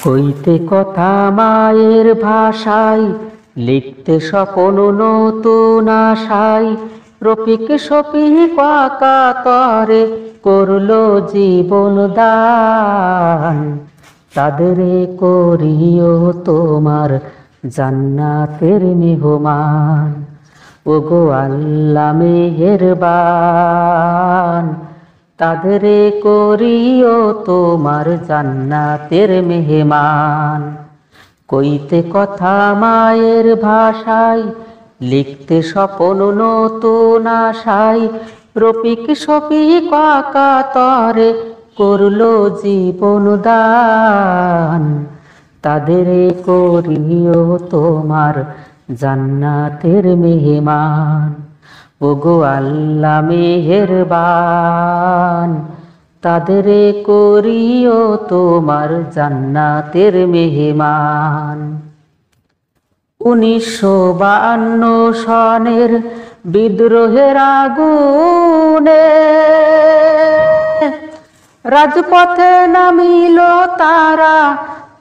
কইতে কথা মায়ের ভাষায়, লিখতে স্বপন নতুন আশায়, রফিক শফিক কাতরে করলো জীবন দান। তাদেরে করিও তোমার জান্নাতের মেহমান। ওগো আল্লাহ মেহেরবান, তাদেরে করিও তোমার জান্নাতের মেহমান। কইতে কথা মায়ের ভাষায়, লিখতে স্বপন নতুন আশায়, রফিক শফিক কাতরে করলো জীবন দান। তাদেরে করিও তোমার জান্নাতের মেহমান। ওগো আল্লাহ মেহেরবান, তাদেরে করিও তোমার জান্নাতের মেহমান। 1952 সনের বিদ্রোহের আগুনে রাজপথে নামিল তারা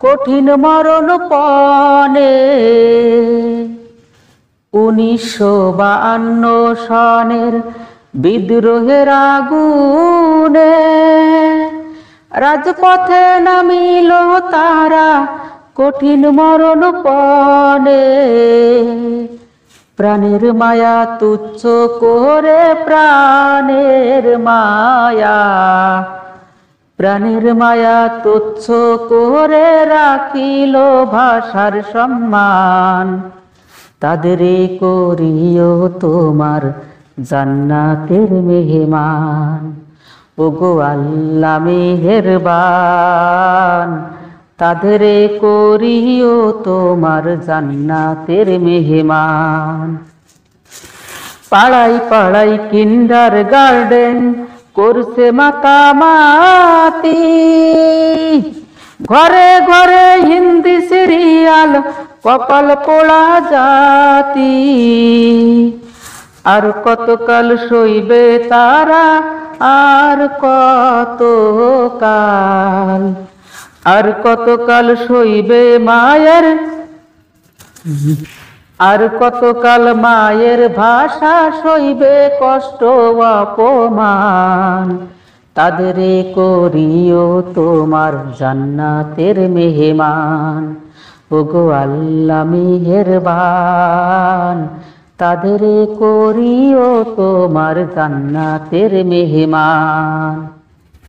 কঠিন মরণ পণে। 1952 সনের বিদ্রোহের আগুনে রাজপথে নামিল তারা কঠিন মরণ পণে। প্রাণের মায়া তুচ্ছ করে, প্রাণের মায়া, প্রাণের মায়া তুচ্ছ করে রাখিল ভাষার সম্মান। তাদেরে করিও তোমার জান্নাতের মেহমান। ওগো আল্লাহ মেহেরবান, তাদেরে করিও তোমার জান্নাতের মেহমান। পাড়াই পাড়াই কিন্ডার গার্ডেন করছে মাতামাতি, ঘরে ঘরে হিন্দি সিরিয়াল কপাল পোড়া জাতি। আর কতকাল সইবে তারা, আর কতকাল, আর কতকাল সইবে মায়ের, আর কতকাল মায়ের ভাষা সইবে কষ্ট অপমান। তাদেরে করিও তোমার জান্নাতের মেহমান। ওগো আল্লাহ মেহেরবান, তাদেরে করিও তোমার জান্নাতের মেহমান।